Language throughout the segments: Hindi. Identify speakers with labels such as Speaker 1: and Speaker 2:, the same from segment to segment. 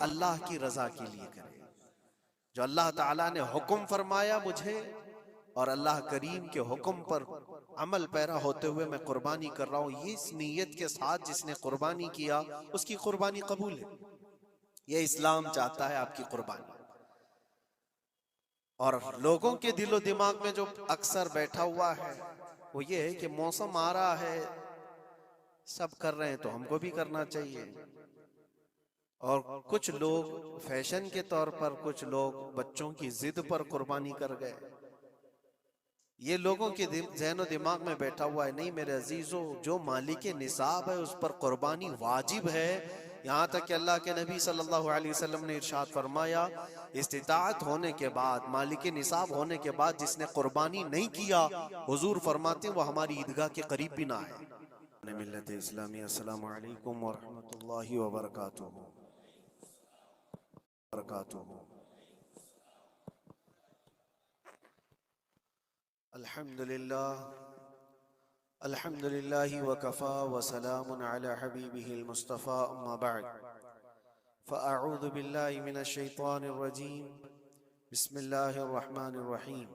Speaker 1: अल्लाह की रजा के लिए करे। जो अल्लाह ताला ने हुक्म फरमाया मुझे और अल्लाह करीम के हुक्म पर अमल पैरा होते हुए मैं कुर्बानी कर रहा हूँ, ये इस नीयत के साथ जिसने कुर्बानी किया उसकी कुर्बानी कबूल है। ये इस्लाम चाहता है आपकी कुर्बानी। और लोगों के दिलो दिमाग में जो अक्सर बैठा हुआ है वो ये है कि मौसम आ रहा है, सब कर रहे हैं तो हमको भी करना चाहिए। और कुछ लोग फैशन के तौर पर, कुछ लोग बच्चों की जिद पर कुर्बानी कर गए। ये लोगों के ज़हनो दिमाग में बैठा हुआ है। नहीं मेरे अजीजों, जो मालिक निसाब है उस पर कुर्बानी वाजिब है। यहाँ तक कि अल्लाह के नबी सल्लल्लाहु अलैहि वसल्लम ने इरशाद फरमाया, इस्तिताअत होने के बाद, मालिक निसाब होने के बाद जिसने कुर्बानी नहीं किया, हुजूर फरमाते वो हमारी ईदगाह के करीब भी ना आए। मिल्लत इस्लामी, अस्सलामु अलैकुम व रहमतुल्लाहि व बरकातुहू। अल्हम्दुलिल्लाह, अल्हम्दुलिल्लाहि व कफ़ा व सलामुन अला हबीबिहिल मुस्तफ़ा, अम्मा बअद, फ़अऊज़ु बिल्लाहि मिनश शैतानिर रजीम, बिस्मिल्लाहिर रहमानिर रहीम।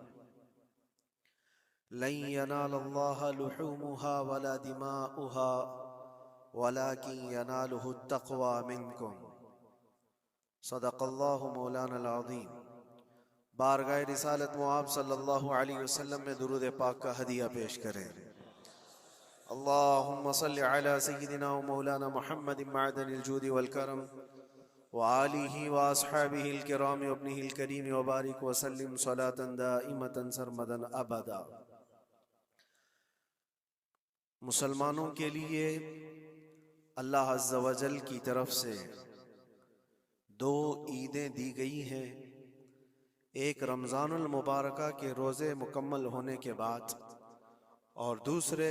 Speaker 1: लन यनालल्लाह लुहूमुहा वला दिमाउहा वलाकिन यनालुहुत तक़वा मिनकुम। सदक़ल्लाहु मौलानल अज़ीम। बारगाह रिसालत मुआब सल्लल्लाहु अलैहि वसल्लम में दुरूद पाक का हदिया पेश करें। अल्लाहुम्मा सल्लि अला सय्यिदिना व मौलाना मुहम्मदिन मअदनिल जूदि वल करम व आलिहि व अस्हाबिहिल किराम व इब्निहिल करीम व बारिक व सल्लिम सलातन दाइमतन सरमदन अबदा। मुसलमानों के लिए अल्लाह अज़्ज़ व जल की तरफ से दो ईदें दी गई हैं। एक रमज़ानुल मुबारका के रोज़े मुकम्मल होने के बाद और दूसरे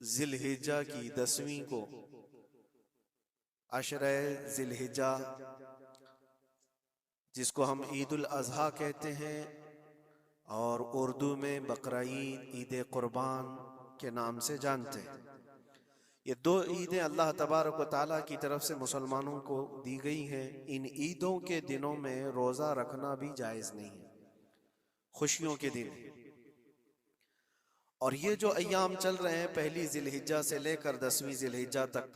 Speaker 1: ज़िलहिज्जा की 10वीं को अशरे ज़िलहिज्जा, जिसको हम ईदुल अज़हा कहते हैं और उर्दू में बकरा ईद, ईद कुर्बान के नाम से जानते हैं। ये दो ईदें अल्लाह तबारक व तआला की तरफ से मुसलमानों को दी गई हैं। इन ईदों के दिनों में रोज़ा रखना भी जायज़ नहीं है, खुशियों के दिन। और ये जो अय्याम चल रहे हैं, पहली ज़िलहिज्जा से लेकर 10वीं ज़िलहिज्जा तक,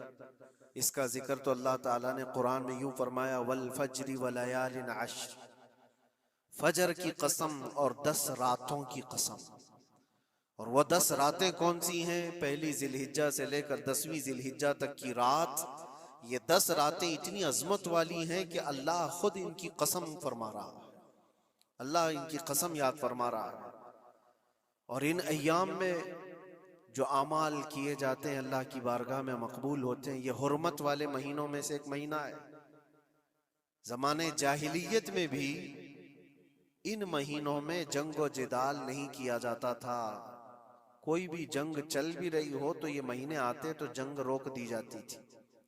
Speaker 1: इसका जिक्र तो अल्लाह ताला ने कुरान में यूं फरमाया, वल फज्रि व लयालिन अश्र, फजर की कसम और 10 रातों की कसम। और वह 10 रातें कौन सी हैं? पहली ज़िलहिज्जा से लेकर 10वीं ज़िलहिज्जा तक की रात, ये 10 रातें इतनी अजमत वाली हैं कि अल्लाह खुद इनकी कसम फरमा रहा है, अल्लाह इनकी कसम याद फरमा रहा है। और इन अय्याम में जो आमाल किए जाते हैं अल्लाह की बारगाह में मकबूल होते हैं। ये हुर्मत वाले महीनों में से एक महीना है। ज़माने जाहिलियत में भी इन महीनों में जंग व जिदाल नहीं किया जाता था। कोई भी जंग चल भी रही हो तो ये महीने आते तो जंग रोक दी जाती थी,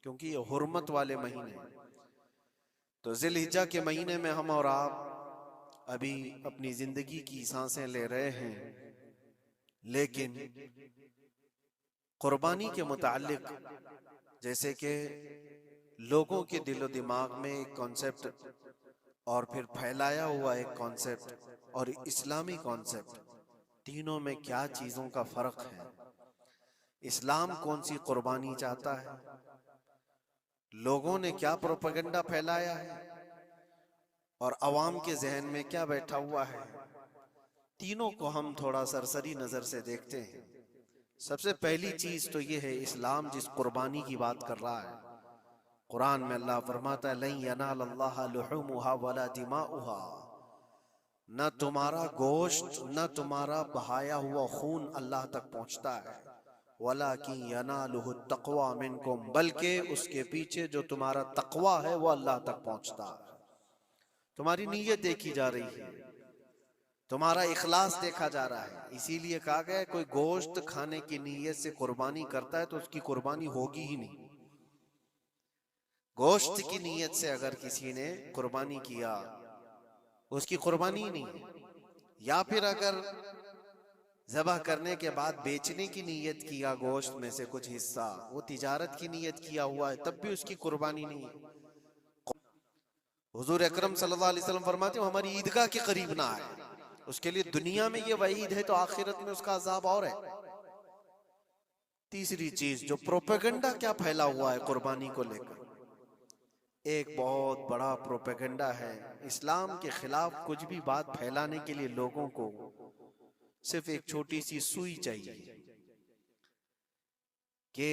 Speaker 1: क्योंकि ये हुर्मत वाले महीने। तो ज़िलहिज्जा के महीने में हम और आप अभी अपनी जिंदगी की सांसें ले रहे हैं, लेकिन कुर्बानी के मुतालिक जैसे कि लोगों के दिलो दिमाग में एक कॉन्सेप्ट और फिर फैलाया हुआ एक कॉन्सेप्ट और इस्लामी कॉन्सेप्ट, तीनों में क्या चीजों का फर्क है? इस्लाम कौन सी कुर्बानी चाहता है? लोगों ने क्या प्रोपेगेंडा फैलाया है और अवाम के जहन में क्या बैठा हुआ है? तीनों को हम थोड़ा सरसरी नजर से देखते हैं। सबसे पहली चीज तो ये है, इस्लाम जिस कुर्बानी की बात कर रहा है, कुरान में अल्लाह फरमाता है, लन यनालल्लाह लुहूमुहा वला दिमाउहा, न तुम्हारा गोश्त न तुम्हारा बहाया हुआ खून अल्लाह तक पहुंचता है, वलाकिन यनालुहु तक़वा मिनकुम, बल्कि उसके पीछे जो तुम्हारा तक़वा है वो अल्लाह तक पहुंचता है। तुम्हारी नीयत देखी जा रही है, तुम्हारा इखलास देखा जा रहा है। इसीलिए कहा गया कोई गोश्त खाने की नीयत से कुर्बानी करता है तो उसकी कुर्बानी होगी ही नहीं। गोश्त की नीयत से अगर किसी ने कुर्बानी किया उसकी कुर्बानी नहीं है। या फिर अगर ज़बह करने के बाद बेचने की नीयत किया गोश्त में से कुछ हिस्सा, वो तिजारत की नीयत किया हुआ है, तब भी उसकी कुर्बानी नहीं है। हुजूर अकरम सल्लल्लाहु अलैहि वसल्लम फरमाते हो हमारी ईदगाह के करीब ना आए, उसके लिए दुनिया में ये वईद है तो आखिरत में उसका अजाब और है। तीसरी चीज जो प्रोपेगेंडा क्या फैला हुआ है कुर्बानी को लेकर, एक बहुत बड़ा प्रोपेगेंडा है। इस्लाम के खिलाफ कुछ भी बात फैलाने के लिए लोगों को सिर्फ एक छोटी सी सुई चाहिए कि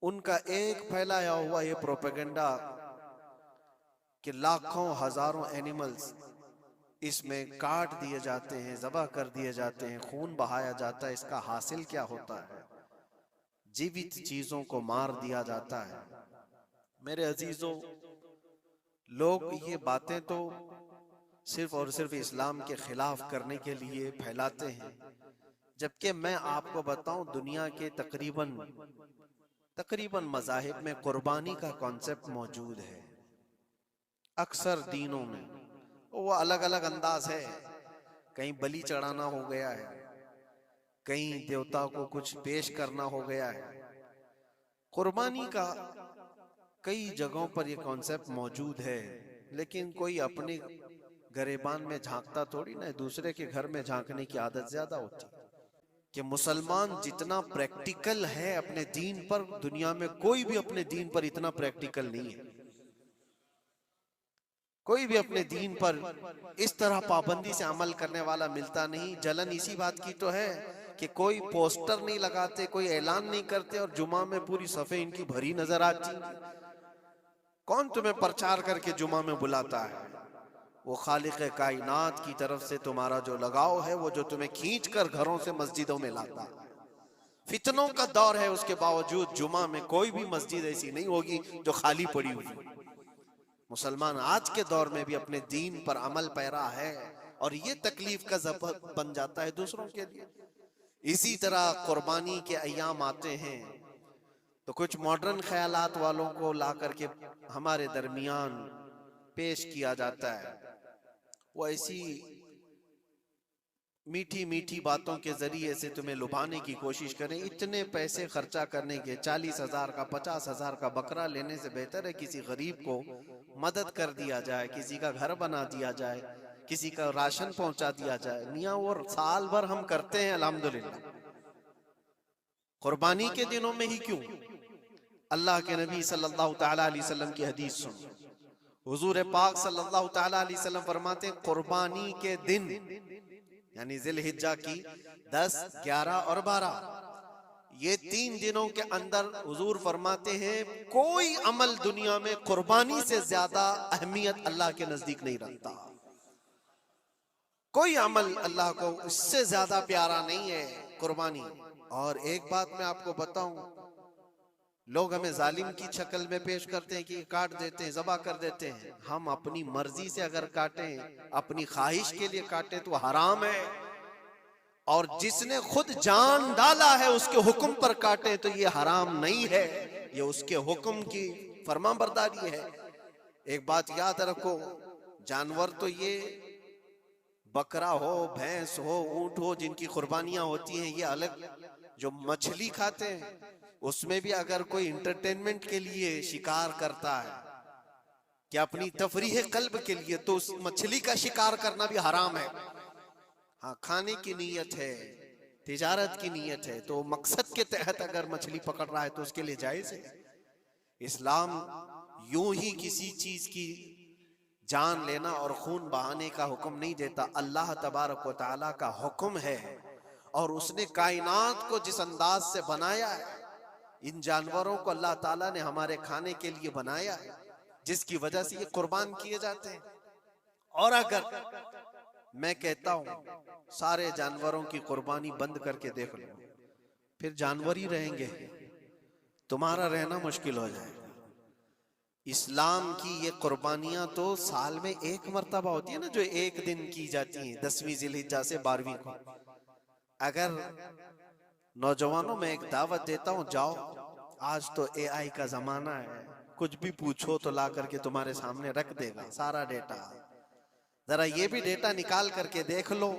Speaker 1: उनका एक फैलाया हुआ ये प्रोपेगेंडा कि लाखों हजारों एनिमल्स इसमें काट दिए जाते हैं, ज़बह कर दिए जाते हैं, खून बहाया जाता है, इसका हासिल क्या होता है? जीवित चीजों को मार दिया जाता है। मेरे अजीजों, लोग ये बातें तो सिर्फ और सिर्फ इस्लाम के खिलाफ करने के लिए फैलाते हैं, जबकि मैं आपको बताऊं दुनिया के तकरीबन मज़ाहिब में कुर्बानी का कॉन्सेप्ट मौजूद है। अक्सर दीनों में वो अलग अलग अंदाज है, कहीं बलि चढ़ाना हो गया है, कहीं देवता को कुछ पेश करना हो गया है। कुर्बानी का कई जगहों पर ये कॉन्सेप्ट मौजूद है, लेकिन कोई अपने गरेबान में झांकता थोड़ी ना, दूसरे के घर में झांकने की आदत ज्यादा होती है। कि मुसलमान जितना प्रैक्टिकल है अपने दीन पर, दुनिया में कोई भी अपने दीन पर इतना प्रैक्टिकल नहीं है। कोई भी अपने दीन पर इस तरह पाबंदी से अमल करने वाला मिलता नहीं। जलन इसी बात की तो है कि कोई पोस्टर नहीं लगाते, कोई ऐलान नहीं करते और जुमा में पूरी सफे इनकी भरी नजर आती। कौन तुम्हें प्रचार करके जुमा में बुलाता है? वो खालिक कायनात की तरफ से तुम्हारा जो लगाव है, वो जो तुम्हें खींच कर घरों से मस्जिदों में लाता है। फितनों का दौर है, उसके बावजूद जुमा में कोई भी मस्जिद ऐसी नहीं होगी जो खाली पड़ी हुई। मुसलमान आज के दौर में भी अपने दीन पर अमल पैरा है और ये तकलीफ का सबब बन जाता है दूसरों के लिए। इसी तरह कुर्बानी के अय्याम आते हैं तो कुछ मॉडर्न ख्यालात वालों को ला करके हमारे दरमियान पेश किया जाता है। वो ऐसी मीठी मीठी बातों के जरिए से तुम्हें लुभाने की कोशिश करें। इतने पैसे खर्चा करने के, 40,000 का 50,000 का बकरा लेने से बेहतर है किसी गरीब को मदद कर दिया जाए, किसी का घर बना दिया जाए, किसी का राशन पहुंचा दिया जाए। मियाँ वो साल भर हम करते हैं अल्हम्दुलिल्लाह, कुर्बानी के दिनों में ही क्यों? अल्लाह के नबी सल्लल्लाहु तआला अलैहि वसल्लम की हदीस सुन, हुजूर पाक सल्लल्लाहु तआला अलैहि वसल्लम फरमाते हैं कुर्बानी के दिन यानी जिलहिज्जा की 10, 11 और 12, ये 3 दिनों के अंदर हुजूर फरमाते हैं कोई अमल दुनिया में कुर्बानी से ज्यादा अहमियत अल्लाह के नजदीक नहीं रखता। कोई अमल अल्लाह को इससे ज्यादा प्यारा नहीं है कुर्बानी। और एक बात मैं आपको बताऊं, लोग हमें जालिम की शक्ल में पेश करते हैं कि काट देते हैं, ज़बह कर देते हैं। हम अपनी मर्जी से अगर काटें, अपनी ख्वाहिश के लिए काटें तो हराम है, और जिसने खुद जान डाला है उसके हुक्म पर काटे तो ये हराम नहीं है, ये उसके हुक्म की फरमाबरदारी है। एक बात याद रखो, जानवर तो ये बकरा हो, भैंस हो, ऊंट हो, जिनकी कुर्बानियां होती हैं, ये अलग। जो मछली खाते हैं उसमें भी अगर कोई इंटरटेनमेंट के लिए शिकार करता है कि अपनी तफरीह कल्ब के लिए, तो उस मछली का शिकार करना भी हराम है। हाँ, खाने की नीयत है, तिजारत की नीयत है, तो मकसद के तहत अगर मछली पकड़ रहा है तो उसके लिए जायज है। इस्लाम यूं ही किसी चीज की जान लेना और खून बहाने का हुक्म नहीं देता। अल्लाह तबारक व तआला का हुक्म है और उसने कायनात को जिस अंदाज से बनाया है, इन जानवरों को अल्लाह ताला ने हमारे खाने के लिए बनाया है, जिसकी वजह से ये कुर्बान किए जाते हैं। और अगर मैं कहता हूं सारे जानवरों की कुर्बानी बंद करके देख लो, फिर जानवर ही रहेंगे, तुम्हारा रहना मुश्किल हो जाएगा। इस्लाम की ये कुर्बानियां तो साल में एक मर्तबा होती है ना, जो एक दिन की जाती है, 10वीं जिलहिज्जा से 12वीं को। अगर नौजवानों में एक दावत देता हूं, जाओ, आज तो AI का जमाना है, कुछ भी पूछो तो ला करके तुम्हारे सामने रख देगा सारा डेटा। जरा ये भी डेटा निकाल करके देख लो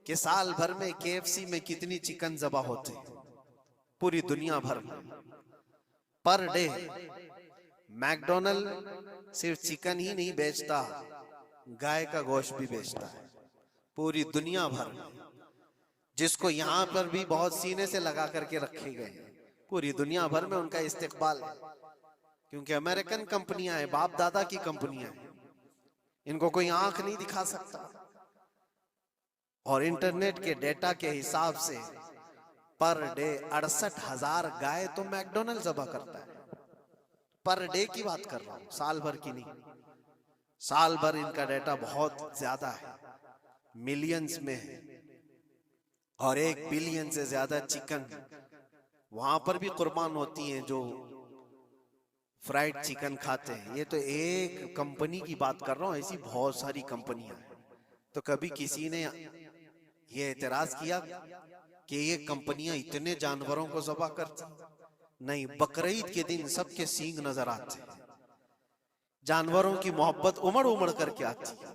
Speaker 1: कि साल भर में KFC में कितनी चिकन ज़बह होते हैं पूरी दुनिया भर में पर डे। मैकडोनल्ड सिर्फ चिकन ही नहीं बेचता, गाय का गोश्त भी बेचता है पूरी दुनिया भर में, जिसको यहाँ पर भी बहुत सीने से लगा करके रखे गए हैं। पूरी दुनिया भर में उनका इस्तेकबाल है, क्योंकि अमेरिकन कंपनियां हैं, बाप दादा की कंपनियां हैं, इनको कोई आंख नहीं दिखा सकता। और इंटरनेट के डेटा के हिसाब से पर डे 68,000 गाय तो मैकडोनल्ड ज़बह करता है। पर डे की बात कर रहा हूं, साल भर की नहीं। साल भर इनका डेटा बहुत ज्यादा है, मिलियंस में है, और 1 बिलियन से ज्यादा चिकन वहां पर भी कुर्बान होती हैं जो फ्राइड चिकन खाते हैं। ये तो एक कंपनी की बात कर रहा हूं, ऐसी बहुत सारी कंपनियां हैं। तो कभी किसी ने ये एतराज किया कि ये कंपनियां इतने जानवरों को ज़बह करती? नहीं, बकरीद के दिन सबके सींग नजर आते हैं, जानवरों की मोहब्बत उमड़ उमड़ करके आती है।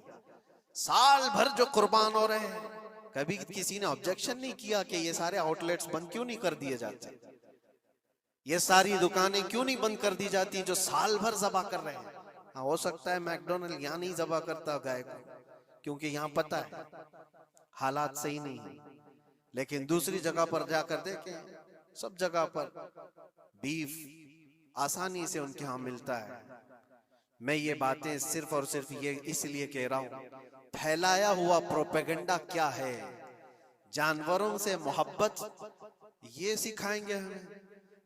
Speaker 1: साल भर जो कुर्बान हो रहे हैं, कभी किसी ने ऑब्जेक्शन नहीं किया कि ये सारे आउटलेट्स बंद क्यों नहीं कर दिए जाते, ये सारी दुकानें क्यों नहीं बंद कर दी जाती जो साल भर ज़बह कर रहे हैं। हाँ, हो सकता है मैकडोनल्ड यहाँ नहीं ज़बह करता गाय को, क्योंकि यहाँ पता है हालात सही नहीं है, लेकिन दूसरी जगह पर जाकर देखें, सब जगह पर बीफ आसानी से उनके यहाँ मिलता है। मैं ये बातें सिर्फ और सिर्फ ये इसलिए कह रहा हूँ, फैलाया हुआ प्रोपेगेंडा क्या है, जानवरों से मोहब्बत ये सिखाएंगे हमें।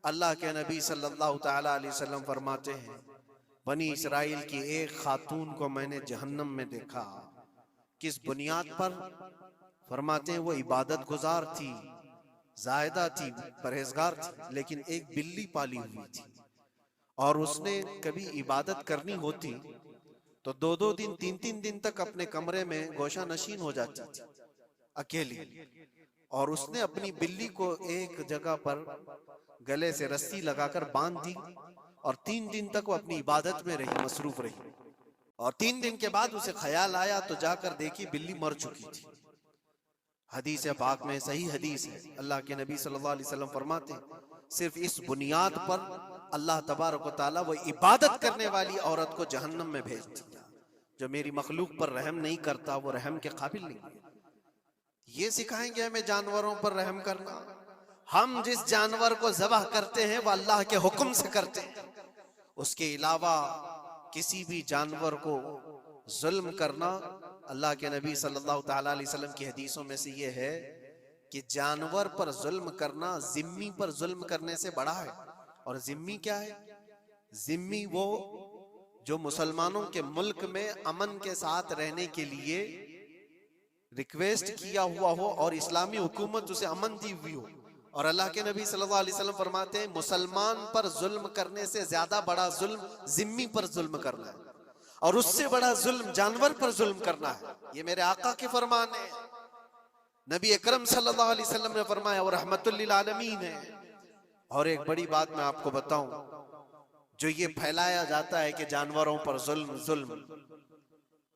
Speaker 1: अल्लाह के नबी सल्लल्लाहु ताला अलैहि वसल्लम फरमाते हैं, बनी इसराइल की एक खातून को मैंने जहन्नम में देखा। किस बुनियाद पर? फरमाते हैं वो इबादत गुजार थी, जायदा थी, परहेजगार थी, लेकिन एक बिल्ली पाली हुई थी, और उसने कभी इबादत करनी होती तो 2-2 दिन 3-3 दिन तक अपने कमरे में गोशा नशीन हो जाती थी अकेली, और उसने अपनी बिल्ली को एक जगह पर गले से रस्सी लगाकर बांध दी, और 3 दिन तक वो अपनी इबादत में रही, मसरूफ रही। और 3 दिन के बाद उसे ख्याल आया तो जाकर देखी बिल्ली मर चुकी थी। हदीस पाक में, सही हदीस है, अल्लाह के नबी सल्लल्लाहु अलैहि वसल्लम फरमाते हैं, सिर्फ इस बुनियाद पर अल्लाह तबारक व तआला वो इबादत करने वाली औरत को जहन्नम में भेज दिया। जो मेरी मखलूक पर रहम नहीं करता वो रहम के काबिल नहीं है। ये सिखाएंगे हमें जानवरों पर रहम करना। हम जिस जानवर को ज़बह करते हैं वो अल्लाह के हुक्म से करते हैं, उसके अलावा किसी भी जानवर को जुल्म करना, अल्लाह के नबी सल्लल्लाहु ताला अलैहि वसल्लम की हदीसों में से ये है कि जानवर पर जुल्म करना जिम्मी पर जुल्म करने से बड़ा है। और जिम्मी क्या है? जिम्मी वो जो मुसलमानों के मुल्क में अमन के साथ रहने के लिए रिक्वेस्ट किया हुआ हो और इस्लामी हुकूमत उसे अमन दी हुई हो। और अल्लाह के नबी सल्लल्लाहु अलैहि वसल्लम फरमाते हैं, मुसलमान पर जुल्म करने से ज्यादा बड़ा जुल्म जिम्मी पर जुल्म करना है, और उससे बड़ा जुल्म जानवर पर जुल्म करना है। ये मेरे आका के फरमान है। नबी अकरम सल्लल्लाहु अलैहि वसल्लम ने फरमाया, और रहमतुल लिल आलमीन है। और एक बड़ी बात मैं आपको बताऊं, जो ये फैलाया जाता है कि जानवरों पर जुल्म जुल्म,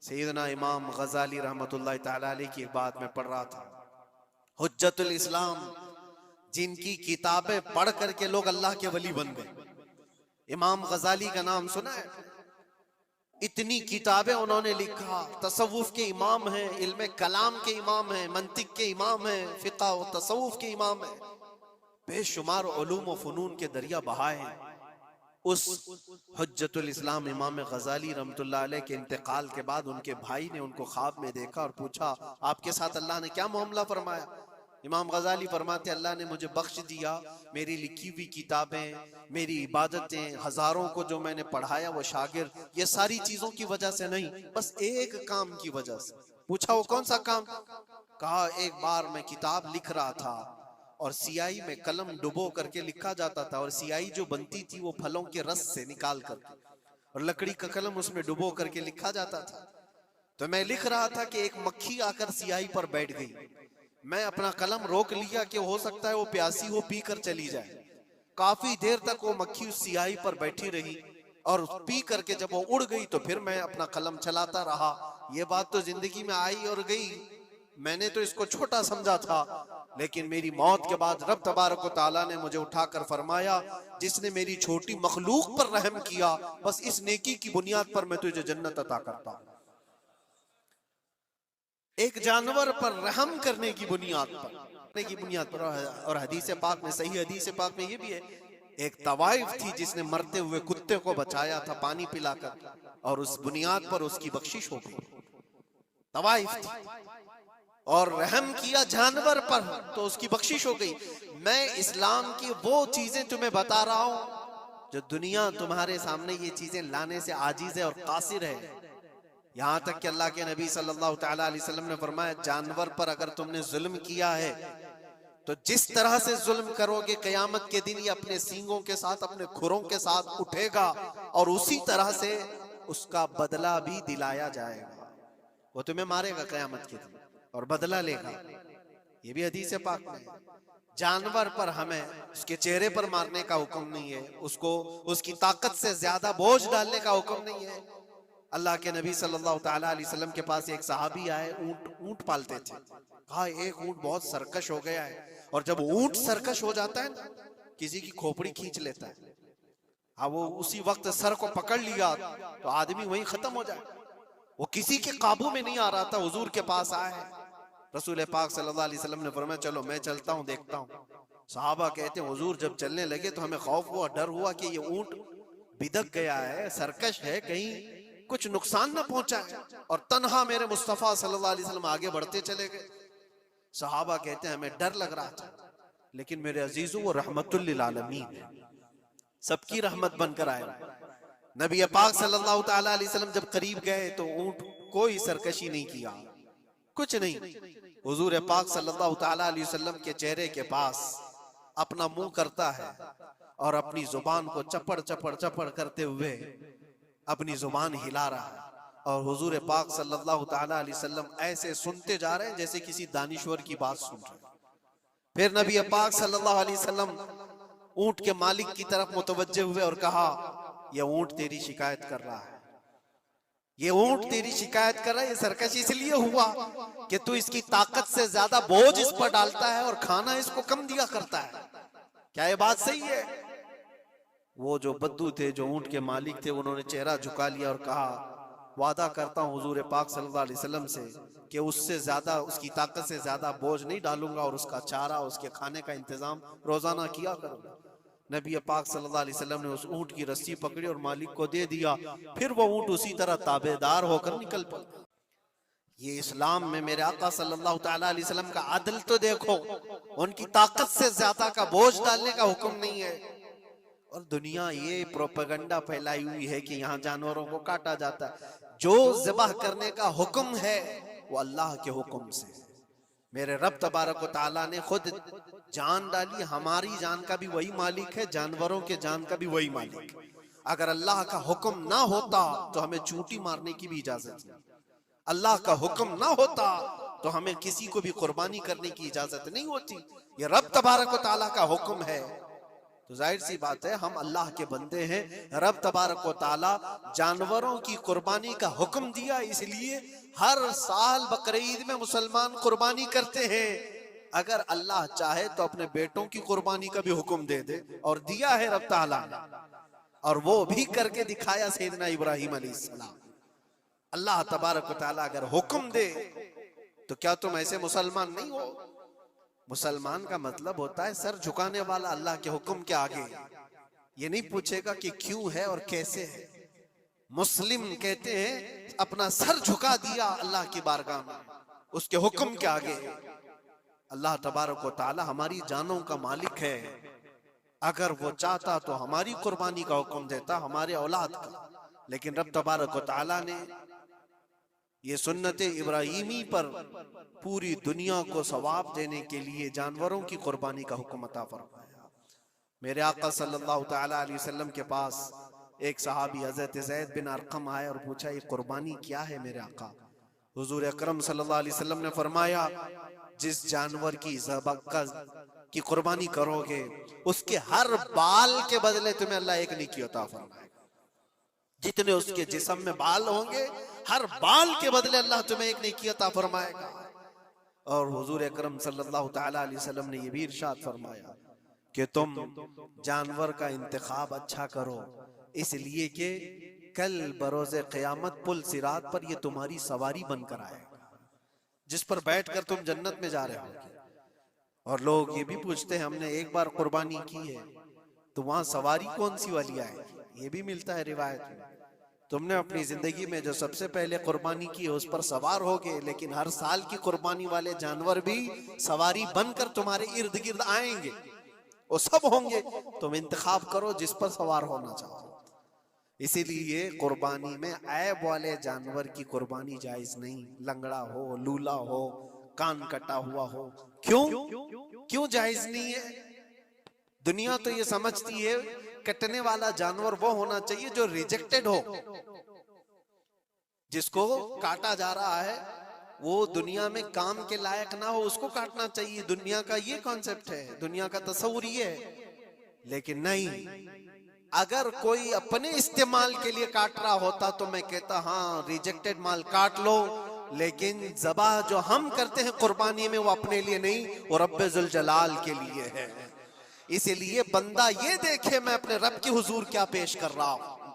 Speaker 1: सैयदना इमाम गजाली रहमतुल्लाह ताला अलैह की एक बात मैं पढ़ रहा था, हुज्जतुल इस्लाम, जिनकी किताबें पढ़ करके लोग अल्लाह के वली बन गए। इमाम गजाली का नाम सुना है? इतनी किताबें उन्होंने लिखा, तसव्वुफ के इमाम हैं, इल्म कलाम के इमाम हैं, मंतिक के इमाम हैं, फिक़ह व तसव्वुफ के इमाम हैं, बेशुमार उलूम व फनून के दरिया बहाए हैं। उस हुज्जतुल इस्लाम इमाम गजाली रहमतुल्लाह अलैह के इंतकाल के बाद उनके भाई ने उनको ख्वाब में देखा और पूछा, आपके साथ अल्लाह ने क्या मामला फरमाया? इमाम गजाली फरमाते, अल्लाह ने मुझे बख्श दिया, मेरी लिखी हुई किताबें, मेरी इबादतें, हजारों को जो मैंने पढ़ाया वो शागिर्द, ये सारी चीजों की वजह से नहीं, बस एक काम की वजह से। पूछा वो कौन सा काम? कहा एक बार मैं किताब लिख रहा था और सियाही में कलम डुबो करके लिखा जाता था, और सियाही जो बनती थी वो फलों के रस से निकाल करके, और लकड़ी का कलम उसमें डुबो करके लिखा जाता था। तो मैं लिख रहा था कि एक मक्खी आकर सियाही पर बैठ गई। मैं अपना कलम रोक लिया कि हो सकता है वो प्यासी हो, पी कर चली जाए। काफी देर तक वो मक्खी उस सियाही पर बैठी रही, और पी करके जब वो उड़ गई तो फिर मैं अपना कलम चलाता रहा। ये बात तो जिंदगी में आई और गई, मैंने तो इसको छोटा समझा था, लेकिन मेरी मौत के बाद रब तबारक व तआला ने मुझे उठाकर फरमाया, जिसने मेरी छोटी मखलूक पर रहम किया, बस इस नेकी की बुनियाद पर मैं तुझे जन्नत अता करता हूं। एक जानवर पर रहम करने की बुनियाद पर, और हदीस पाक में, सही हदीस पाक में ये भी है, एक तवाइफ थी जिसने मरते हुए कुत्ते को बचाया था पानी पिलाकर, और उस बुनियाद पर उसकी बख्शिश हो गई। तवाइफ थी और रहम किया जानवर पर तो उसकी बख्शिश हो गई। मैं इस्लाम की वो चीजें तुम्हें बता रहा हूं जो दुनिया तुम्हारे सामने ये चीजें लाने से आजीज है और कासिर है। यहां तक कि अल्लाह के नबी सल्लल्लाहु तआला अलैहि वसल्लम ने फरमाया, जानवर पर अगर तुमने जुल्म किया है तो जिस तरह से जुल्म करोगे कयामत के दिन ये अपने सींगों के साथ, अपने खुरों के साथ उठेगा और उसी तरह से उसका बदला भी दिलाया जाएगा। वो तुम्हें मारेगा कयामत के दिन और बदला लेगा। ये भी हदीस पाक में। जानवर पर हमें उसके चेहरे पर मारने का हुक्म नहीं है, उसको उसकी ताकत से ज्यादा बोझ डालने का हुक्म नहीं है। अल्लाह के नबी सल्लल्लाहु तआला अलैहि वसल्लम के पास एक सहाबी आए, ऊंट पालते थे। कहा एक ऊंट बहुत सरकश हो गया है, और जब ऊंट सरकश हो जाता है ना, किसी की खोपड़ी खींच लेता है, हाँ वो उसी वक्त सर को पकड़ लिया तो आदमी वहीं खत्म हो जाए। वो किसी के काबू में नहीं आ रहा था, हुजूर के पास आए। रसूल पाक सल्लल्लाहु अलैहि वसल्लम ने फरमाया, चलो मैं चलता हूँ, देखता हूँ। सहाबा कहते हैं हुजूर जब चलने लगे तो हमें खौफ हुआ, डर हुआ कि ये ऊंट बिदक गया है, सरकश है, कहीं कुछ नुकसान ना पहुंचाए। और तन्हा मेरे मुस्तफा सल्लल्लाहु अलैहि वसल्लम आगे बढ़ते चले गए। सहाबा कहते हैं हमें डर लग रहा था, लेकिन मेरे अजीजों वो रहमतुल लिल आलमीन है, सबकी रहमत बनकर आए। नबी पाक सल्लल्लाहु तआला अलैहि वसल्लम जब करीब गए तो ऊंट कोई सरकशी नहीं किया, कुछ नहीं। हुजूर पाक सल्लल्लाहु तआला अलैहि वसल्लम के चेहरे के पास अपना मुंह करता है और अपनी जुबान को चपड़ चपड़ चपड़ करते हुए अपनी जुबान हिला रहा है, और हुजूर पाक सल्लल्लाहु तआला अलैहि वसल्लम ऐसे सुनते जा रहे हैं जैसे किसी दानिश्वर की बात सुन रहे हैं। फिर नबी पाक सल्लल्लाहु अलैहि वसल्लम ऊंट के मालिक की तरफ मुतवज्जे हुए और कहा, यह ऊंट तेरी शिकायत कर रहा है, ये ऊंट तेरी शिकायत कर रहा है। ये सरकश इसलिए हुआ कि तू इसकी ताकत से ज्यादा बोझ इस पर डालता है और खाना इसको कम दिया करता है। क्या ये बात सही है? वो जो बद्दू थे, जो ऊंट के मालिक थे, उन्होंने चेहरा झुका लिया और कहा, वादा करता हूं हुजूर पाक सल्लल्लाहु अलैहि वसल्लम से कि उससे ज्यादा, उसकी ताकत से ज्यादा बोझ नहीं डालूंगा और उसका चारा, उसके खाने का इंतजाम रोजाना किया करूंगा। नबी पाक सल्लल्लाहु अलैहि वसल्लम ने उस ऊंट की रस्सी पकड़ी और मालिक को दे दिया। फिर वो ऊंट उसी तरह ताबेदार होकर निकल पड़ा। ये इस्लाम में मेरे आका सल्लल्लाहु तआला अलैहि वसल्लम का अदल तो देखो, उनकी ताकत से ज्यादा का बोझ डालने का हुक्म नहीं है। और दुनिया ये प्रोपेगेंडा फैलाई हुई है कि यहाँ जानवरों को काटा जाता है। जो ज़िबाह करने का हुक्म है वो अल्लाह के हुक्म से। मेरे रब तबारक व तआला ने खुद जान डाली, हमारी जान का भी वही मालिक है, जानवरों के जान का भी वही मालिक है। अगर अल्लाह का हुक्म ना होता तो हमें चूंटी मारने की भी इजाजत नहीं, अल्लाह का हुक्म ना होता तो हमें किसी को भी कुर्बानी करने की इजाजत नहीं होती। ये रब तबारक व तआला का हुक्म है, तो जाहिर सी बात है हम अल्लाह के बंदे हैं। रब तबारक व तआला जानवरों की कुर्बानी का हुक्म दिया, इसलिए हर साल बकरीद में मुसलमान कुर्बानी करते हैं। अगर अल्लाह चाहे तो अपने बेटों की कुर्बानी का भी हुक्म दे दे, और दिया है रब तआला ने, और वो भी करके दिखाया सैयदना इब्राहिम अलैहिस्सलाम। अल्लाह तबारक व तआला अगर हुक्म दे तो क्या तुम ऐसे मुसलमान नहीं हो? मुसलमान का मतलब होता है सर झुकाने वाला अल्लाह के हुक्म के आगे। ये नहीं पूछेगा कि क्यों है और कैसे है। मुस्लिम कहते हैं अपना सर झुका दिया अल्लाह की बारगाह में, उसके हुक्म के आगे। अल्लाह तबारक व तआला हमारी जानों का मालिक है। अगर वो चाहता तो हमारी कुर्बानी का हुक्म देता, हमारे औलाद का, लेकिन रब तबारक व तआला ने ये सुन्नत इब्राहिमी पर पूरी दुनिया को सवाब देने के लिए जानवरों की कुर्बानी का हुक्म अता फरमाया। मेरे आका सल्लल्लाहु तआला अलैहि वसल्लम के पास एक सहाबी हजरत ज़ैद बिन अरकम आए और पूछा, ये कुर्बानी क्या है मेरे आका? हुजूर अकरम सल्लल्लाहु अलैहि वसल्लम ने फरमाया, जिस जानवर की कुर्बानी करोगे उसके हर बाल के बदले तुम्हें अल्लाह एक नेकी अता फरमाएगा। जितने उसके जिस्म में बाल होंगे, हर बाल के बदले अल्लाह तुम्हें एक नेकी अता फरमाएगा। और हुजूर अकरम सल्लल्लाहु तआला अलैहि वसल्लम ने ये भी इरशाद फरमाया कि तुम जानवर का इंतखाब अच्छा करो, इसलिए कि कल बरोज़े क़यामत पुल सिरात पर ये तुम्हारी सवारी बनकर आएगा, जिस पर बैठकर तुम जन्नत में जा रहे हो। और लोग ये भी पूछते हैं, हमने एक बार कुर्बानी की है तो वहां सवारी कौन सी वाली आएगी? ये भी मिलता है रिवायत में, तुमने अपनी जिंदगी में जो सबसे पहले कुर्बानी की है उस पर सवार होगे, लेकिन हर साल की कुर्बानी वाले जानवर भी सवारी बनकर तुम्हारे इर्द गिर्द आएंगे, वो सब होंगे। तुम इंतखाब करो जिस पर सवार होना चाहो। इसीलिए कुर्बानी में ऐब वाले जानवर की कुर्बानी जायज नहीं। लंगड़ा हो, लूला हो, कान कटा हुआ हो, क्यों जायज नहीं है? दुनिया तो ये समझती है कटने वाला जानवर वो होना चाहिए जो रिजेक्टेड हो, जिसको काटा जा रहा है वो दुनिया में काम के लायक ना हो, उसको काटना चाहिए। दुनिया का ये कॉन्सेप्ट है, दुनिया का तस्वुर ये है। लेकिन नहीं, अगर कोई अपने इस्तेमाल के लिए काट रहा होता तो मैं कहता हाँ रिजेक्टेड माल काट लो, लेकिन ज़बाह जो हम करते हैं कुर्बानी में वो अपने लिए नहीं, वो रब्बे जुल जलाल के लिए है। इसीलिए बंदा ये देखे मैं अपने रब की हुजूर क्या पेश कर रहा हूं।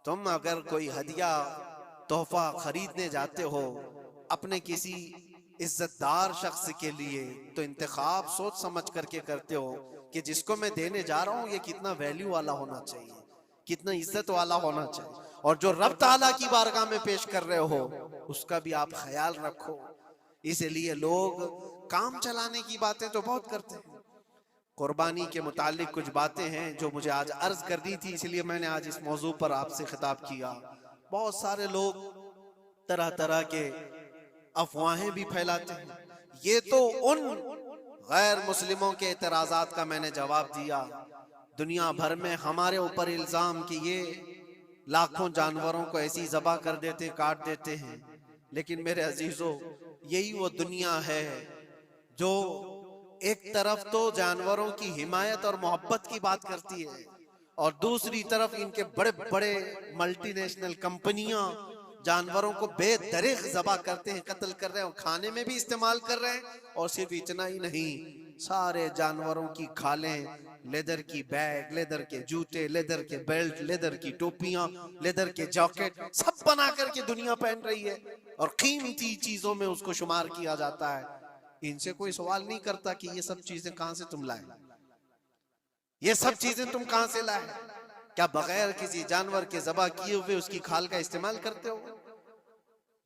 Speaker 1: तुम अगर कोई हदिया तोहफा खरीदने जाते हो अपने किसी इज्जतदार शख्स के लिए, तो इंतखाब सोच समझ करके करते हो कि जिसको मैं देने जा रहा हूं ये कितना वैल्यू वाला होना चाहिए, कितना इज्जत वाला होना चाहिए, और जो रब ताला की बारगाह में पेश कर रहे हो उसका भी आप ख्याल रखो। इसलिए लोग काम चलाने की बातें तो बहुत करते हैं। कुर्बानी के मुतालिक कुछ बातें हैं जो मुझे आज अर्ज करनी थी, इसलिए मैंने आज इस मौजू पर आपसे खिताब किया। बहुत सारे लोग तरह तरह के अफवाहें भी फैलाते हैं। ये तो उन गैर मुस्लिमों के एतराजात का मैंने जवाब दिया। दुनिया भर में हमारे ऊपर इल्जाम कि ये लाखों जानवरों को ऐसी ज़बा कर देते, काट देते हैं। लेकिन मेरे अजीजों, यही वो दुनिया है जो एक तरफ तो जानवरों की हिमायत और मोहब्बत की बात करती है, और दूसरी तरफ इनके बड़े बड़े मल्टीनेशनल कंपनियां जानवरों को बेदरिग ज़बा करते हैं, कत्ल कर रहे हैं, खाने में भी इस्तेमाल कर रहे हैं। और सिर्फ इतना ही नहीं, सारे जानवरों की खालें, लेदर की बैग, लेदर के जूते, लेदर के बेल्ट, लेदर की टोपियां, लेदर के जैकेट सब बना करके दुनिया पहन रही है, और कीमती चीजों में उसको शुमार किया जाता है। इनसे कोई सवाल नहीं करता कि ये सब चीजें कहां से तुम लाए, ये सब चीजें तुम कहां से लाए? क्या बगैर किसी जानवर के ज़बा किए हुए उसकी खाल का इस्तेमाल करते हो?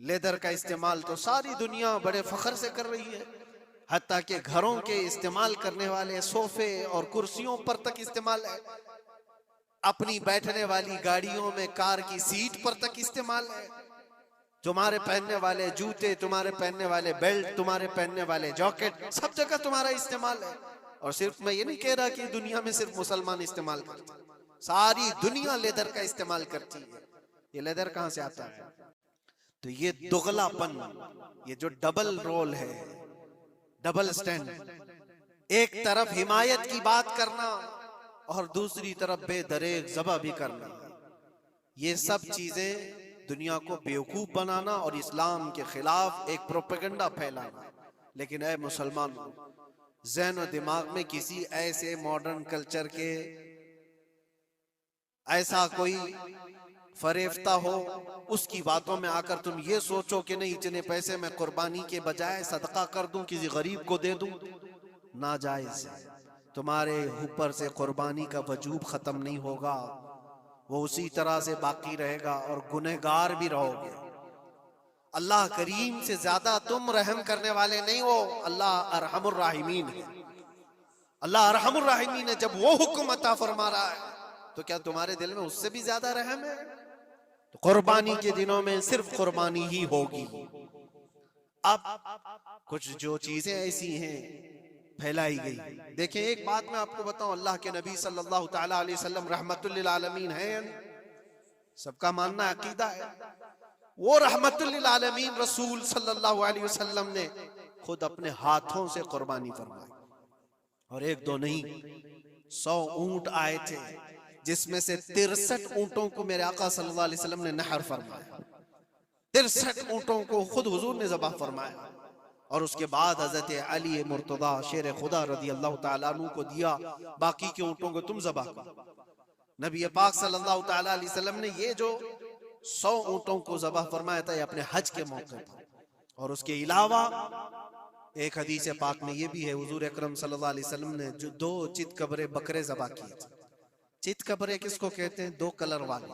Speaker 1: लेदर का इस्तेमाल तो सारी दुनिया बड़े फख्र से कर रही है, हत्ता के घरों के इस्तेमाल करने वाले सोफे और कुर्सियों पर तक इस्तेमाल है, अपनी बैठने वाली गाड़ियों में कार की सीट पर तक इस्तेमाल है। तुम्हारे पहनने वाले जूते, तुम्हारे पहनने वाले बेल्ट, तुम्हारे पहनने वाले जैकेट, सब जगह तुम्हारा इस्तेमाल है। और सिर्फ मैं ये नहीं कह रहा कि दुनिया में सिर्फ मुसलमान इस्तेमाल करते हैं, सारी दुनिया लेदर का इस्तेमाल करती है। ये लेदर कहां से आता है? तो ये दुगलापन, ये जो डबल रोल है, डबल स्टैंड, एक तरफ हिमायत की बात करना और दूसरी तरफ बेदरेग ज़बा भी करना, ये सब चीजें दुनिया को बेवकूफ बनाना और इस्लाम के खिलाफ एक प्रोपेगेंडा फैलाना। लेकिन ऐ मुसलमान, ज़हन और दिमाग में किसी ऐसे मॉडर्न कल्चर के ऐसा कोई फरेफ्ता हो, उसकी बातों में आकर तुम ये सोचो कि नहीं इतने पैसे मैं कुर्बानी के बजाय सदका कर दूं, किसी गरीब को दे दूं, नाजायज है। तुम्हारे ऊपर से कुर्बानी का वजूब खत्म नहीं होगा, वो उसी तरह से बाकी रहेगा और गुनहगार भी रहोगे। अल्लाह करीम से ज्यादा तुम रहम करने वाले नहीं हो, अल्लाह अरहमुर राहिमीन है। अल्लाह अरहमुर राहिमीन है। जब वो हुक्म अता फरमा रहा है तो क्या तुम्हारे दिल में उससे भी ज्यादा रहम है? तो कुर्बानी के दिनों में सिर्फ कुर्बानी ही होगी। अब कुछ जो चीजें ऐसी हैं फैलाई गई, देखें एक बात मैं आपको बताऊं, अल्लाह के नबी सल्लल्लाहु ताला अलैहि वसल्लम रहमतुल लिल आलमीन है, सबका मानना अकीदा है। वो रहमतुल लिल आलमीन रसूल सल्लल्लाहु अलैहि वसल्लम ने खुद अपने हाथों से कुर्बानी फरमाई, और एक दो नहीं 100 ऊंट आए थे, जिसमें से 63 ऊंटों को मेरे आका सल्लल्लाहु अलैहि वसल्लम ने नहर फरमाया। 63 ऊंटों को खुद हुजूर ने ज़बह फरमाया, और उसके बाद हजरत अली मुर्तदा शेर खुदा रदी अल्लाह ताला अन्हु को दिया, बाकी के ऊँटों को तुम ज़बह करो। नबी पाक सल्लल्लाहु ताला अलैहि वसल्लम ने ये जो 100 ऊँटों को ज़बह फरमाया था अपने हज के मौके पर। और उसके अलावा एक हदीस पाक में ये भी है, हुजूर अकरम सल्लल्लाहु अलैहि वसल्लम ने जो 2 चितकबरे बकरे ज़बह किए थे। चितकबरे किसको कहते हैं? 2 कलर वाले,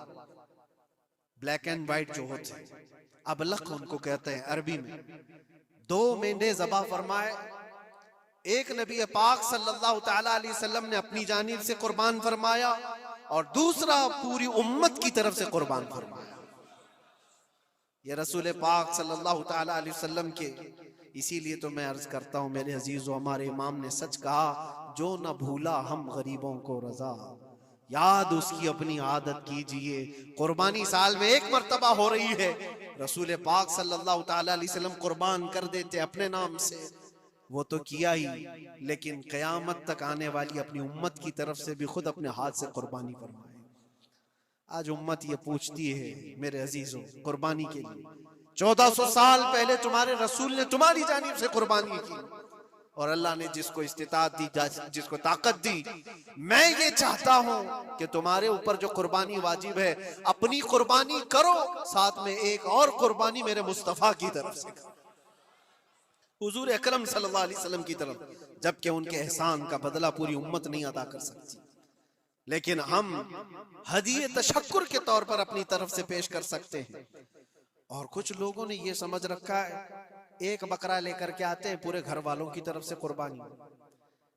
Speaker 1: ब्लैक एंड व्हाइट जो होते हैं, अबलख उनको कहते हैं अरबी में। 2 मेंढे ज़बह फरमाए। एक नबी पाक सल्लल्लाहु ताला अलैहि वसल्लम ने अपनी जानिब से कुर्बान फरमाया और दूसरा पूरी उम्मत की तरफ से कुर्बान फरमाया। ये रसूल पाक सल्लल्लाहु ताला अलैहि वसल्लम के, इसीलिए तो मैं अर्ज करता हूँ मेरे अजीजों, हमारे इमाम ने सच कहा, जो न भूला हम गरीबों को रजा, याद उसकी अपनी आदत कीजिए। कुर्बानी साल में 1 मर्तबा हो रही है, रसूल पाक सल्लल्लाहु ताला अलैहि वसल्लम कुर्बान कर देते अपने नाम से, वो तो किया ही, लेकिन क़यामत तक आने वाली अपनी उम्मत की तरफ से भी खुद अपने हाथ से कुर्बानी फरमाए। आज उम्मत ये पूछती है मेरे अजीजों, कुर्बानी के लिए 1400 साल पहले तुम्हारे रसूल ने तुम्हारी जानिब से कुर्बानी की, और अल्लाह ने जिसको इस्तिताअत दी, जिसको ताकत दी, मैं ये चाहता हूं कि तुम्हारे ऊपर जो कुर्बानी वाजिब है, अपनी कुर्बानी करो, साथ में एक और कुर्बानी मेरे मुस्तफा की तरफ से करो, हुजूर अकरम सल्लल्लाहु अलैहि वसल्लम की तरफ, जबकि उनके एहसान का बदला पूरी उम्मत नहीं अदा कर सकती, लेकिन हम हदिये तशक्कुर के तौर पर अपनी तरफ से पेश कर सकते हैं। और कुछ लोगों ने ये समझ रखा है, एक बकरा लेकर के आते हैं, पूरे घर वालों की तरफ से कुर्बानी,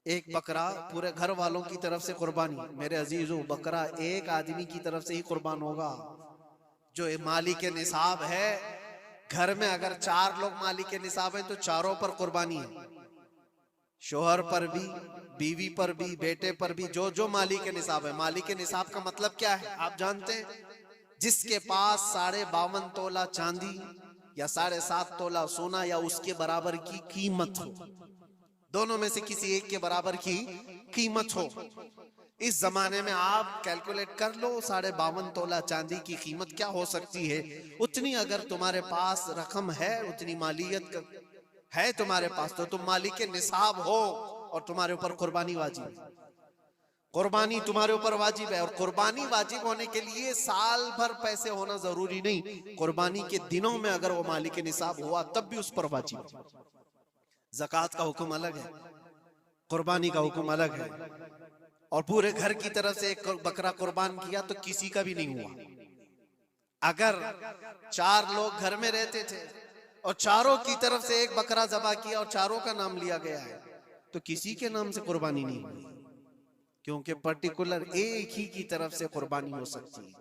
Speaker 1: एक बकरा पूरे घर वालों की तरफ से कुर्बानी। मेरे अजीजों, बकरा एक आदमी की तरफ से ही कुर्बान होगा जो मालिक निसाब है। घर में अगर 4 लोग मालिक निसाब है तो चारों पर कुर्बानी है, शोहर पर भी, बीवी पर भी, बेटे पर भी, जो जो मालिक निसाब है। मालिक निसाब का मतलब क्या है आप जानते हैं? जिसके पास 52.5 तोला चांदी या 7.5 तोला सोना या उसके बराबर की कीमत हो, दोनों में से किसी एक के बराबर की कीमत हो। इस जमाने में आप कैलकुलेट कर लो 52.5 तोला चांदी की कीमत क्या हो सकती है। उतनी अगर तुम्हारे पास रकम है, उतनी मालियत है तुम्हारे पास, तो तुम मालिक के निसाब हो और तुम्हारे ऊपर कुर्बानी वाजिब है। कुर्बानी तुम्हारे ऊपर वाजिब है, और कुर्बानी वाजिब होने के लिए साल भर पैसे होना जरूरी नहीं, कुर्बानी के दिनों में अगर वो मालिक निसाब हुआ तब भी उस पर वाजिब है। ज़कात का हुक्म अलग है, कुर्बानी का हुक्म अलग है। और पूरे घर की तरफ से एक बकरा कुर्बान किया तो किसी का भी नहीं हुआ। अगर 4 लोग घर में रहते थे और चारों की तरफ से एक बकरा ज़बह किया और चारों का नाम लिया गया है, तो किसी के नाम से कुर्बानी नहीं हुई, क्योंकि पर्टिकुलर एक ही की तरफ से कुर्बानी हो सकती है।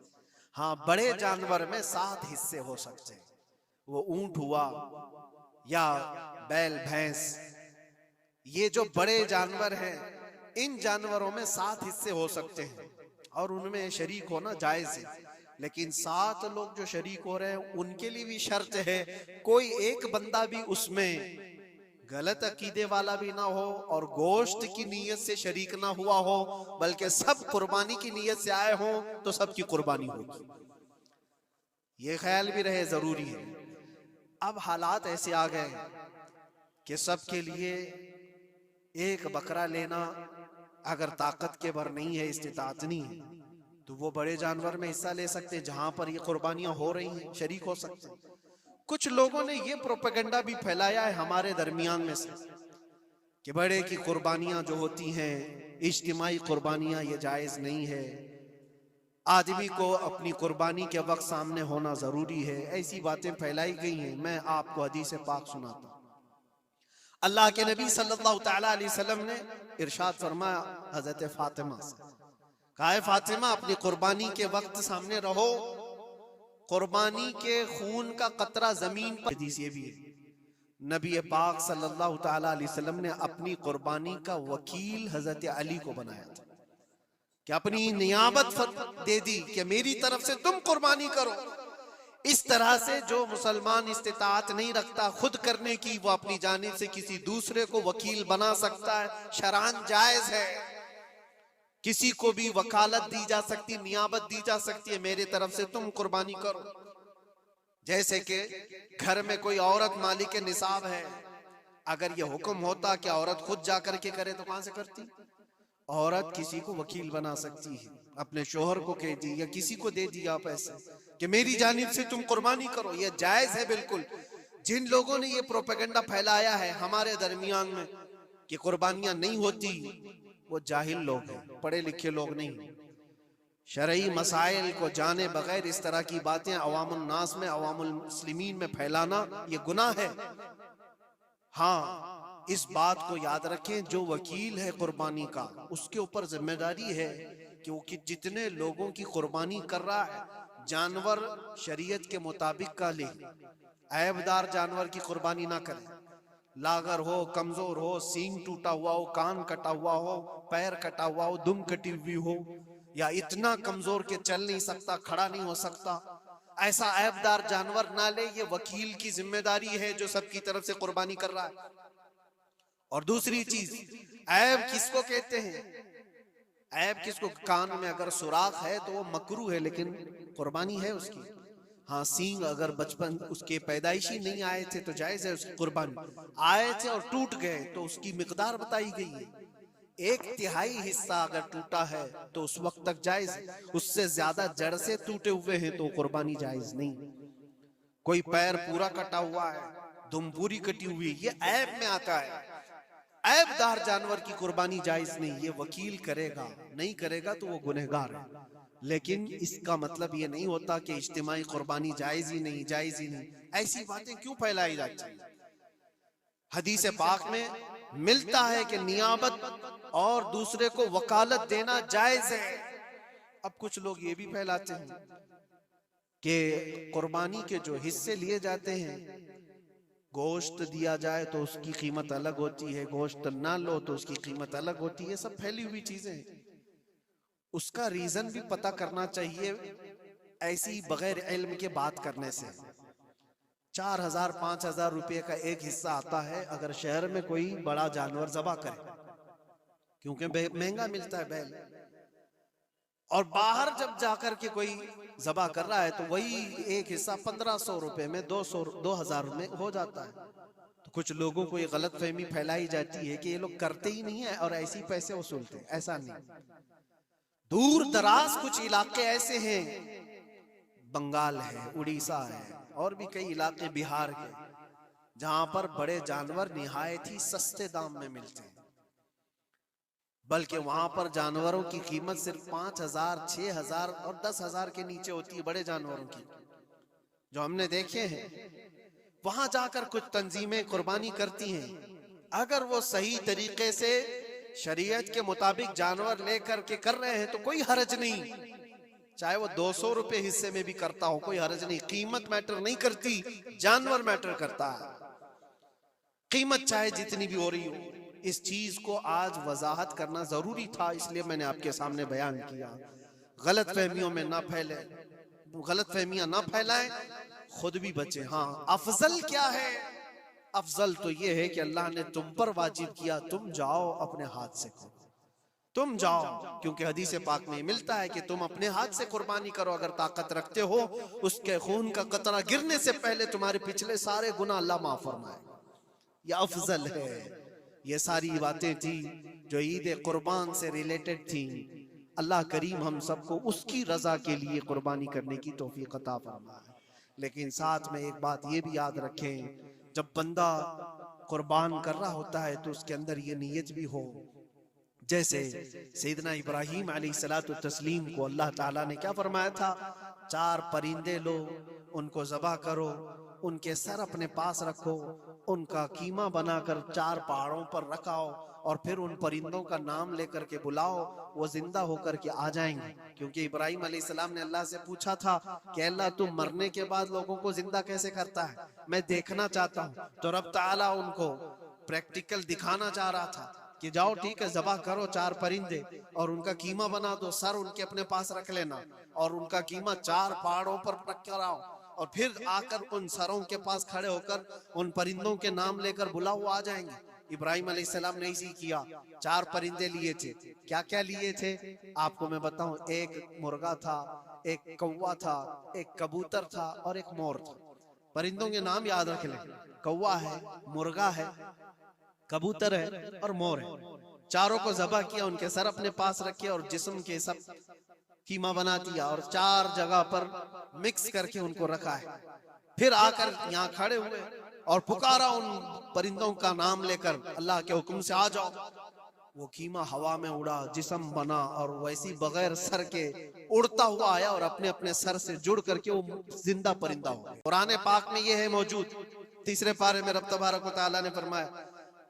Speaker 1: हाँ, बड़े जानवर में 7 हिस्से हो सकते हैं, वो ऊंट हुआ या बैल भैंस, ये जो बड़े जानवर हैं, इन जानवरों में 7 हिस्से हो सकते हैं और उनमें शरीक होना जायज है। लेकिन 7 लोग जो शरीक हो रहे हैं उनके लिए भी शर्त है, कोई एक बंदा भी उसमें गलत अकीदे वाला भी ना हो और गोश्त की नीयत से शरीक ना हुआ हो, बल्कि सब कुर्बानी की नीयत से आए हों तो सबकी कुर्बानी होगी। ये ख्याल भी रहे, जरूरी है। अब हालात ऐसे आ गए कि सबके लिए एक बकरा लेना अगर ताकत के भर नहीं है, इस्तिताअत नहीं है, तो वो बड़े जानवर में हिस्सा ले सकते हैं, जहां पर ये कुर्बानियां हो रही हैं शरीक हो सकते हैं। कुछ लोगों ने ये प्रोपेगेंडा भी फैलाया है हमारे दरमियान में से कि बड़े की कुर्बानियां जो होती हैं, इज्तिमाई कुर्बानियां, ये जायज नहीं है, आदमी को अपनी कुर्बानी के वक्त सामने होना जरूरी है। ऐसी बातें फैलाई गई हैं। मैं आपको हदीस पाक सुनाता हूं। अल्लाह के नबी सल्लल्लाहु ताला अलैहि वसल्लम ने इरशाद फरमाया हजरत फातिमा से, कहा फातिमा अपनी कुर्बानी के वक्त सामने रहो, कुर्बानी के खून का कतरा जमीन पर। हदीस ये भी है, नबी पाक सल्लल्लाहु ताला अलैहि वसल्लम ने अपनी कुर्बानी का वकील हजरत अली को बनाया था कि अपनी नियाबत दे दी कि मेरी तरफ से तुम कुर्बानी करो। इस तरह से जो मुसलमान इस्तिताअत नहीं रखता खुद करने की, वो अपनी जानिब से किसी दूसरे को वकील बना सकता है, शरअन जायज है। किसी को भी वकालत दी जा सकती, नियाबत दी जा सकती है, मेरे तरफ से तुम कुर्बानी करो। जैसे कि घर में कोई औरत मालिक निसाब है, अगर ये हुक्म होता कि औरत खुद जा करके करे तो कहां से करती? औरत किसी को वकील बना सकती है, अपने शोहर को कह दी या किसी को दे दिया पैसे कि मेरी जानिब से तुम कुर्बानी करो, ये जायज है बिल्कुल। जिन लोगों ने ये प्रोपेगेंडा फैलाया है हमारे दरमियान में कि कुर्बानियां नहीं होती, वो जाहिल लोग हैं, पढ़े लिखे लोग नहीं। शरई मसाइल को जाने बगैर इस तरह की बातें अवामुल नास में, अवामुल मुस्लिमीन में फैलाना ये गुनाह है। हाँ, इस बात को याद रखें, जो वकील है कुर्बानी का, उसके ऊपर जिम्मेदारी है कि वो जितने लोगों की कुर्बानी कर रहा है, जानवर शरीयत के मुताबिक का ले, ऐबदार जानवर की कुर्बानी ना करे। लागर हो, कमजोर हो, सींग टूटा हुआ हो, कान कटा हुआ हो, पैर कटा हुआ हो, दुम कटी हुई हो, या इतना कमजोर के चल नहीं सकता, खड़ा नहीं हो सकता, ऐसा ऐबदार जानवर ना ले। ये वकील की जिम्मेदारी है जो सबकी तरफ से कुर्बानी कर रहा है। और दूसरी चीज, ऐब किसको कहते हैं? ऐब किसको? कान में अगर सुराख है तो वो मकरू है, लेकिन कुर्बानी है उसकी। हाँ, सींग अगर बचपन उसके पैदाइशी नहीं आए थे तो जायज है उसकी कुर्बानी। आए थे और टूट गए तो उसकी मिकदार बताई गई है। 1/3 हिस्सा अगर टूटा है तो उस वक्त तक जायज है, उससे ज्यादा जड़ से टूटे हुए हैं तो कुर्बानी जायज नहीं। कोई पैर पूरा कटा हुआ है, दुम पूरी कटी हुई, ये ऐब में आता है। ऐबदार जानवर की कुर्बानी जायज नहीं, ये वकील करेगा, नहीं करेगा तो वो गुनहगार है। लेकिन इसका मतलब ये नहीं होता कि इज्तिमाई कुर्बानी जायज ही नहीं, जायज ही नहीं। ऐसी बातें क्यों फैलाई जाती है? हदीस पाक में मिलता है कि नियाबत और दूसरे को वकालत देना जायज है। अब कुछ लोग ये भी फैलाते हैं कि कुर्बानी के जो हिस्से लिए जाते हैं, गोश्त दिया जाए तो उसकी कीमत अलग होती है, गोश्त ना लो तो उसकी कीमत अलग होती है। सब फैली हुई चीजें हैं। उसका रीजन भी पता करना चाहिए, ऐसी बगैर इल्म के बात करने से। 4000-5000 रुपए का एक हिस्सा आता है अगर शहर में कोई बड़ा जानवर जबा करे, क्योंकि महंगा मिलता है बैल। और बाहर जब जाकर के कोई जबा कर रहा है तो वही एक हिस्सा 1500 रुपए में, 2000 में हो जाता है। तो कुछ लोगों को ये गलत फहमी फैलाई जाती है कि ये लोग करते ही नहीं है और ऐसे ही पैसे वसूलते हैं। ऐसा नहीं। दूर दराज कुछ इलाके ऐसे हैं, बंगाल है, उड़ीसा है, और भी कई इलाके बिहार के, जहां पर बड़े जानवर निहायत ही सस्ते दाम में मिलते हैं। बल्कि वहां पर जानवरों की कीमत सिर्फ 5000, 6000 और 10,000 के नीचे होती है, बड़े जानवरों की, जो हमने देखे हैं। वहां जाकर कुछ तंजीमें कुर्बानी करती हैं। अगर वो सही तरीके से शरीयत के मुताबिक जानवर लेकर के कर रहे हैं तो कोई हर्ज नहीं, चाहे वो 200 रुपए हिस्से में भी करता हो, कोई हर्ज नहीं। कीमत मैटर नहीं करती, जानवर मैटर करता है। कीमत चाहे जितनी भी हो रही हो। इस चीज को आज वजाहत करना जरूरी था, इसलिए मैंने आपके सामने बयान किया। गलत फहमियों में ना फैले, गलत फहमियां ना फैलाएं, खुद भी बचे। हाँ, अफजल क्या है? अफजल तो ये है कि अल्लाह ने तुम पर वाजिब किया, तुम जाओ अपने हाथ से करो, तुम जाओ। क्योंकि हदीस पाक में मिलता है कि तुम अपने हाथ से कुर्बानी करो अगर ताकत रखते हो। उसके खून का कतरा गिरने से पहले तुम्हारे पिछले सारे गुनाह अल्लाह माफ फरमाएगा। यह अफजल है। ये सारी बातें थी जो ईद कुर्बान से रिलेटेड थी। अल्लाह करीम हम सबको उसकी रजा के लिए कुर्बानी करने की तौफीक अता फरमाए। लेकिन साथ में एक बात ये भी याद रखें, जब बंदा कुर्बान कर रहा होता है तो उसके अंदर ये नीयत भी हो, जैसे सैयदना इब्राहीम अलैहिस्सलातु तस्लीम को अल्लाह ताला ने क्या फरमाया था? 4 परिंदे लो, उनको ज़बह करो, उनके सर अपने पास रखो, उनका कीमा बनाकर 4 पहाड़ों पर रखाओ और फिर उन परिंदों का नाम लेकर के बुलाओ, वो जिंदा होकर के आ जाएंगे। क्योंकि इब्राहीम अलैहिस्सलाम ने अल्लाह से पूछा था कि अल्लाह तुम मरने के बाद लोगों को जिंदा कैसे करता है, मैं देखना चाहता हूँ। तो रब ताला उनको प्रैक्टिकल दिखाना चाह रहा था कि जाओ ठीक है, ज़बह करो 4 परिंदे और उनका कीमा बना दो, सर उनके अपने पास रख लेना और उनका कीमा 4 पहाड़ों पर रख कर आओ और फिर आकर उन सरों के पास खड़े होकर उन परिंदों के नाम लेकर बुलाओ, आ जाएंगे। इब्राहिम अलैहिस्सलाम ने इसी किया। 4 परिंदे लिए थे। क्या क्या लिए थे आपको मैं बताऊं? एक मुर्गा था, एक कौवा था, एक कबूतर था और एक मोर था। परिंदों के नाम याद रख लें, कौवा है, मुर्गा है, कबूतर है और मोर है। चारों को ज़बह किया, उनके सर अपने पास रखे और जिस्म के सब कीमा बना दिया और 4 जगह पर मिक्स करके उनको रखा है। फिर आकर यहाँ खड़े हुए और पुकारा उन परिंदों का नाम लेकर, अल्लाह के हुक्म से आ जाओ। वो कीमा हवा में उड़ा, जिस्म बना और वैसी बगैर सर के उड़ता हुआ आया और अपने अपने सर से जुड़ करके वो जिंदा परिंदा हो गया। कुरान पाक में ये है मौजूद। 3 पारे में रब तबारक व तआला ने फरमाया,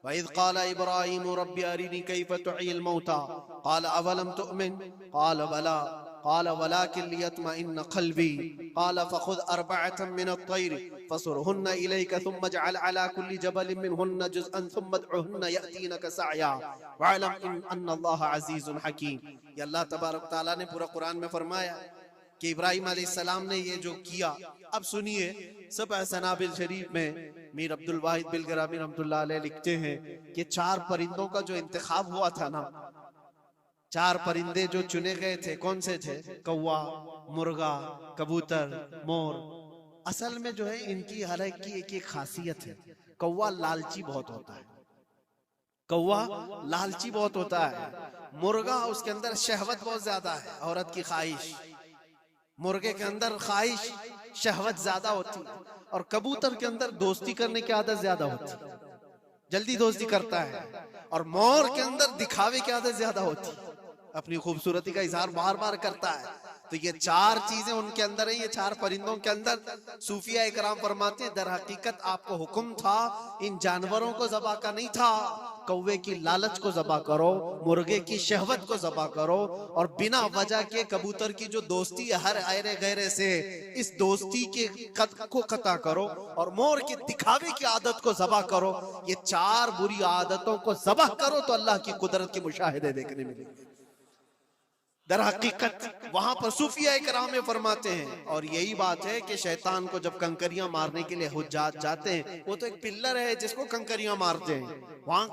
Speaker 1: वइज़ क़ाल इब्राहीम रब्बी अरिनी कैफ़ तुह्यिल मौता क़ाल अवलम तुअमिन क़ाल बला क़ाल वलाकिन लियत्मइन्न क़ल्बी क़ाल फ़ख़ुज़ अर्बअतम मिनत-तैर फ़सुरहुन्न इलैका थुम्मा इजअल अला कुल्ली जबलिन मिनहुन्न जुज़अन थुम्मा उदउहुन्न यअतीनका सअया वअलम अन्नल्लाह अज़ीज़ुन हकीम। ये अल्लाह तबारक व तआला ने पूरा कुरान में फरमाया कि इब्राहिम अलैहिस्सलाम ने ये जो किया। अब सुनिए, सब सनाबिल शरीफ में मीर अब्दुल वाहिद बिलगरामी रहमतुल्लाह अलैह लिखते हैं कि 4 परिंदों का जो इंतखाब हुआ था ना, 4 परिंदे जो चुने गए थे, कौन से थे? कौवा, मुर्गा, कबूतर, मोर। असल में जो है इनकी हर एक की एक खासियत है। कौवा लालची बहुत होता है, कौवा लालची बहुत होता है। मुर्गा, उसके अंदर शहवत बहुत ज्यादा है, औरत की ख्वाहिश। मुर्गे के अंदर ख्वाहिश शहवत ज्यादा होती है। और कबूतर के अंदर दोस्ती करने की आदत ज्यादा होती है, जल्दी दोस्ती करता है। और मोर के अंदर दिखावे की आदत ज्यादा होती है, अपनी खूबसूरती का इजहार बार बार करता है। तो ये 4 चीजें उनके अंदर है, ये 4 परिंदों के अंदर। सूफिया इकराम फरमाते हैं, दर हकीकत आपको हुक्म था इन जानवरों को ज़बा का नहीं था। कौवे की लालच को ज़बा करो, मुर्गे की शहवत को ज़बा करो, और बिना वजह के कबूतर की जो दोस्ती है हर आयरे गैरे से, इस दोस्ती के को कता करो, और मोर के दिखावे की आदत को ज़बा करो। ये 4 बुरी आदतों को ज़बा करो तो अल्लाह की कुदरत के मुशाहिदे देखने मिलेंगे। दर हकीकत वहां पर सूफिया इकराम में फरमाते हैं, और यही बात है कि शैतान को जब कंकरियां मारने के लिए हुज्जात जाते हैं, वो तो एक पिल्लर है जिसको कंकरियां मारते हैं। वहां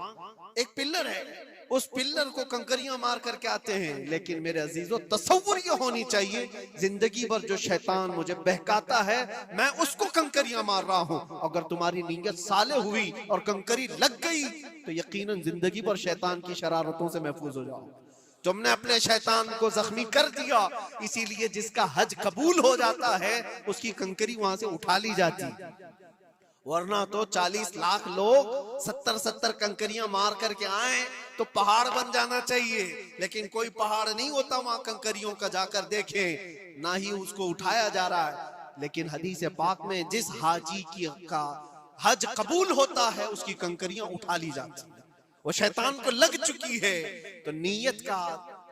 Speaker 1: एक पिल्लर है, उस पिल्लर को कंकरियां मार करके आते हैं। लेकिन मेरे अजीजों, तसव्वुर ये होनी चाहिए, जिंदगी भर जो शैतान मुझे बहकाता है, मैं उसको कंकरियां मार रहा हूं। अगर तुम्हारी नीयत साले हुई और कंकरी लग गई तो यकीनन जिंदगी भर शैतान की शरारतों से महफूज हो जाओ। तुमने अपने शैतान को जख्मी कर दिया, इसीलिए जिसका हज कबूल हो जाता है उसकी कंकरी वहां से उठा ली जाती। वरना तो 40 लाख लोग 70 कंकरियां मार करके आए तो पहाड़ बन जाना चाहिए, लेकिन कोई पहाड़ नहीं होता वहां कंकरियों का। जाकर देखे, ना ही उसको उठाया जा रहा है। लेकिन हदीस पाक में जिस हाजी का हज कबूल होता है उसकी कंकरियां उठा ली जाती है। वो शैतान को लग चुकी है। तो नीयत का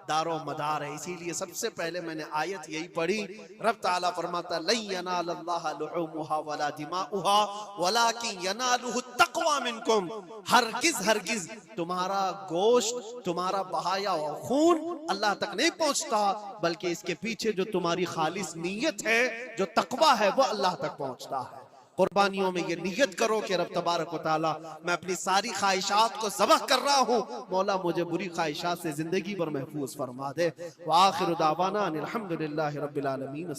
Speaker 1: दारो मदार है। इसीलिए सबसे पहले मैंने आयत यही पढ़ी, रब ताला फरमाता लन यनालल्लाह लुहुमुहा वला दिमाउहा वलाकिन यनालुहु तक़वा मिनकुम। हरगिज तुम्हारा गोश्त, तुम्हारा बहाया हुआ खून अल्लाह तक नहीं पहुंचता, बल्कि इसके पीछे जो तुम्हारी खालिस नीयत है, जो तक़वा है, वो अल्लाह तक पहुंचता है। कुर्बानियों में ये नियत करो कि रब तबारक व तआला, मैं अपनी सारी ख्वाहिशात को ज़बह कर रहा हूँ, मौला मुझे बुरी ख्वाहिशात से जिंदगी भर महफूज फरमा दे। व आखिरु दावाना अनिल हम्दुलिल्लाहि रब्बिल आलमीन।